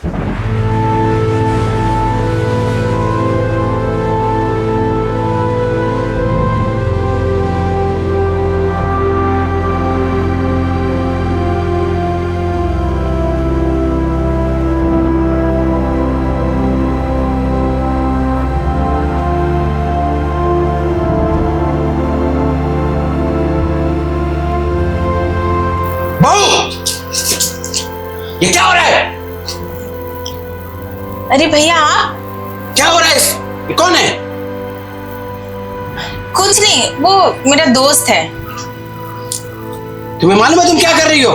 ये क्या हो रहा है? अरे भैया आप? क्या हो रहा है? ये कौन है? कुछ नहीं, वो मेरा दोस्त है। तुम्हें मालूम है तुम क्या कर रही हो?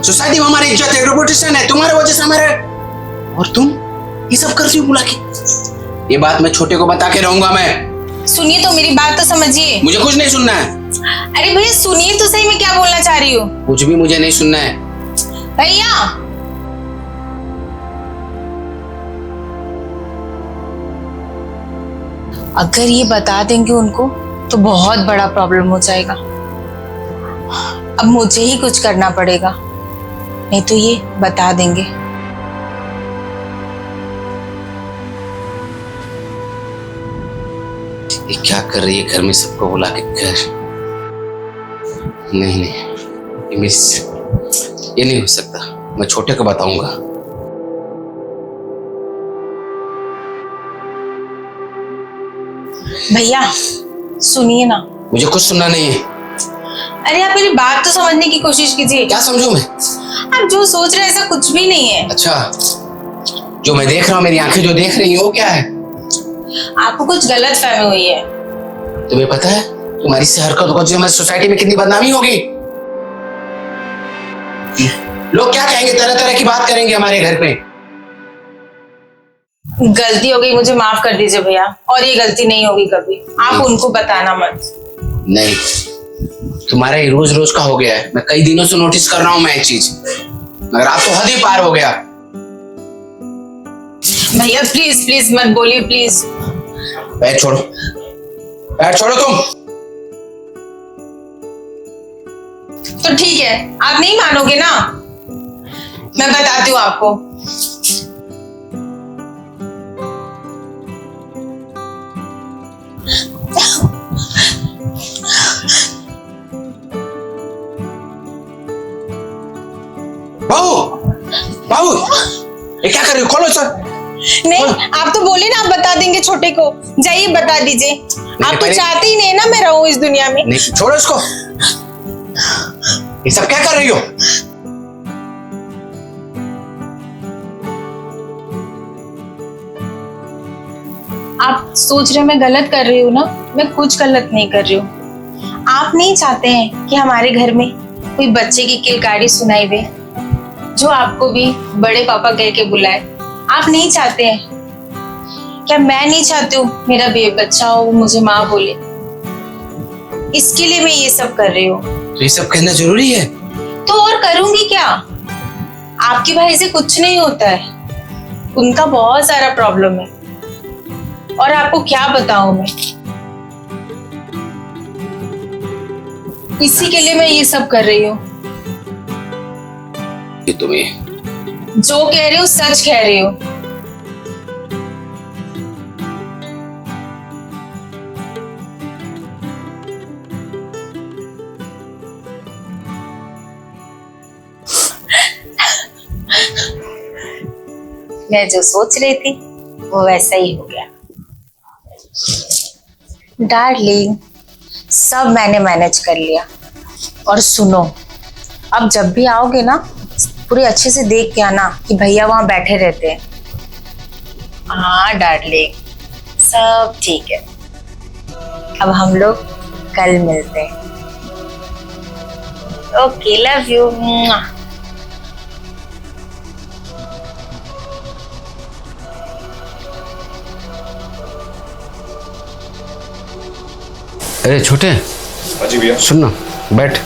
सोसाइटी में हमारी इज्जत है, रेपुटेशन है, तुम्हारे वजह से हमारे, और तुम ये सब कर रही हो बुला के। ये बात मैं छोटे को बता के रहूंगा मैं। सुनिए तो, मेरी बात तो समझिए। मुझे कुछ नहीं सुनना है। अरे भैया सुनिए तो सही, मैं क्या बोलना चाह रही हूँ। कुछ भी मुझे नहीं सुनना है भैया। अगर ये बता देंगे उनको तो बहुत बड़ा प्रॉब्लम हो जाएगा। अब मुझे ही कुछ करना पड़ेगा, नहीं तो ये बता देंगे। ये क्या कर रही है घर में सबको बुला के कर? नहीं ये नहीं हो सकता। मैं छोटे को बताऊंगा। भैया सुनिए ना। मुझे कुछ सुनना नहीं है। अरे आप मेरी बात तो समझने की कोशिश कीजिए। क्या समझूं मैं? आप जो सोच रहे हैं ऐसा कुछ भी नहीं है। अच्छा, जो मैं देख रहा हूँ, मेरी आंखें जो देख रही हैं वो क्या है? आपको कुछ गलत फहमी हुई है। तुम्हें पता है तुम्हारी इस हरकत को जो हमारी सोसाइटी में कितनी बदनामी होगी? लोग क्या कहेंगे? तरह तरह की बात करेंगे हमारे घर पे। गलती हो गई, मुझे माफ कर दीजिए भैया, और ये गलती नहीं होगी कभी। आप उनको बताना मत। नहीं, तुम्हारा ये रोज रोज का हो गया है। मैं कई दिनों से नोटिस कर रहा हूं मैं एक चीज, मगर आप तो हद ही पार हो गया। भैया प्लीज प्लीज मत बोलिए, प्लीज। पैर छोड़ो, पैर छोड़ो तुम। तो ठीक है, आप नहीं मानोगे ना? मैं बताती हूँ आपको। बाबू, बाबू, ये क्या कर रही हो? खोलो सर। नहीं, आप तो बोले ना आप बता देंगे छोटे को। जाइए बता दीजिए। आप तो चाहते ही नहीं ना मैं रहूं इस दुनिया में। नहीं, छोड़ो इसको। ये सब क्या कर रही हो? आप सोच रहे मैं गलत कर रही हूँ ना? मैं कुछ गलत नहीं कर रही हूँ। आप नहीं चाहते हैं कि हमारे घर में कोई बच्चे की किलकारी सुनाई दे, जो आपको भी बड़े पापा कह के बुलाए। आप नहीं चाहते हैं क्या? मैं नहीं चाहती हूँ मेरा बच्चा हो मुझे माँ बोले। इसके लिए मैं ये सब कर रही हूँ। तो ये सब कहना जरूरी है? तो और करूंगी क्या? आपके भाई से कुछ नहीं होता है, उनका बहुत सारा प्रॉब्लम है, और आपको क्या बताऊं मैं। इसी के लिए मैं ये सब कर रही हूँ। तुम्हें जो कह रही हूँ सच कह रही हूँ। मैं जो सोच रही थी वो वैसा ही हो गया। डार्लिंग, सब मैंने मैनेज कर लिया। और सुनो, अब जब भी आओगे ना पूरे अच्छे से देख के आना कि भैया वहां बैठे रहते हैं। हाँ डार्लिंग, सब ठीक है। अब हम लोग कल मिलते हैं। Okay, love you. अरे छोटे। जी भैया। सुन ना, बैठ।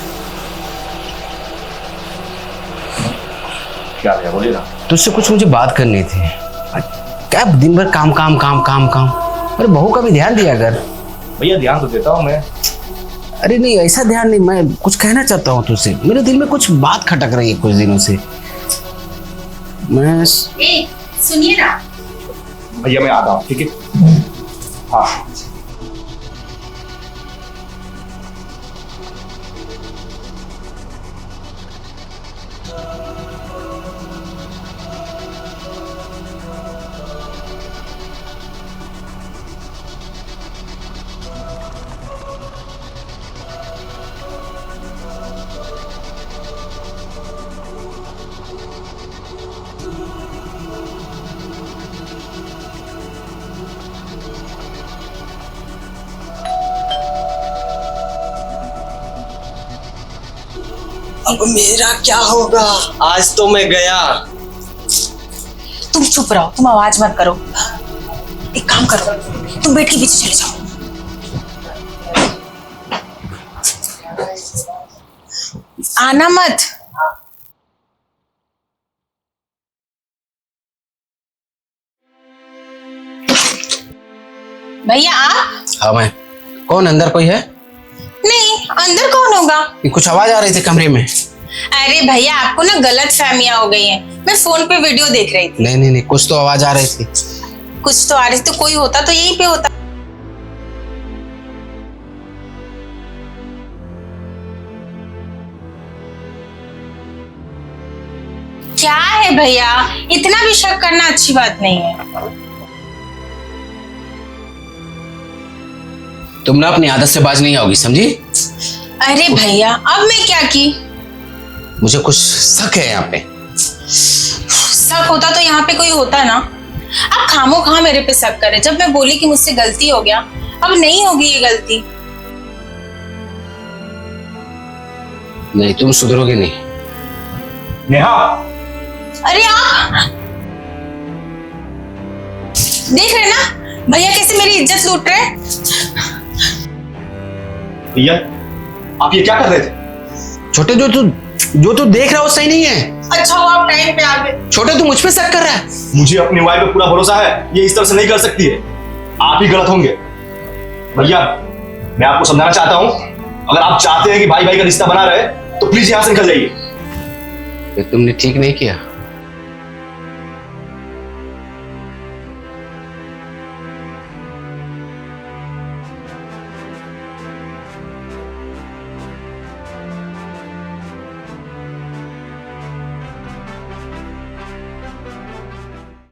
क्या भैया बोलिए ना। तुझसे कुछ मुझे बात करनी थी। क्या दिन भर काम काम काम काम काम। अरे बहू का भी ध्यान दिया कर। भैया ध्यान तो देता हूँ मैं। अरे नहीं, ऐसा ध्यान नहीं, मैं कुछ कहना चाहता हूँ तुझसे। मेरे दिल में कुछ बात खटक रही है कुछ दिनों से। मैं ए, सुनिए ना। भैया मैं आता हूँ, ठीक है? हाँ। अब मेरा क्या होगा? आज तो मैं गया। तुम चुप रहो, तुम आवाज मत करो। एक काम करो, तुम बेड के पीछे चले जाओ। आना मत। भैया आप? हाँ मैं। कौन, अंदर कोई है? नहीं, अंदर कौन होगा? ये कुछ आवाज आ रही थी कमरे में। अरे भैया, आपको ना गलत फहमियां हो गई हैं। मैं फोन पे वीडियो देख रही थी। नहीं, कुछ तो आवाज आ रही थी। कुछ तो आ रही थी, तो कोई होता तो यहीं पे होता। क्या है भैया, इतना भी शक करना अच्छी बात नहीं है। तुम ना अपनी आदत से बाज नहीं आओगी, समझी? अरे भैया, अब मैं क्या की? मुझे कुछ शक है यहाँ पे। शक होता तो यहाँ पे कोई होता ना। आप खामो खा मेरे पे शक करे। जब मैं बोली कि मुझसे गलती हो गया, अब नहीं होगी ये गलती। नहीं, तुम सुधरोगे नहीं। नेहा, अरे आप देख रहे ना भैया कैसे मेरी इज्जत लूट रहे हैं। भैया आप ये क्या कर रहे थे? छोटे, जो तू देख रहा हो सही नहीं है। अच्छा हुआ आप टाइम पे आ गए। छोटे, तू मुझ पे शक कर रहा है। मुझे अपनी वाइफ पे पूरा भरोसा है, ये इस तरह से नहीं कर सकती है। आप ही गलत होंगे। भैया मैं आपको समझाना चाहता हूं, अगर आप चाहते हैं कि भाई भाई का रिश्ता बना रहे तो प्लीज यहां से निकल जाइए। ये तुमने ठीक नहीं किया।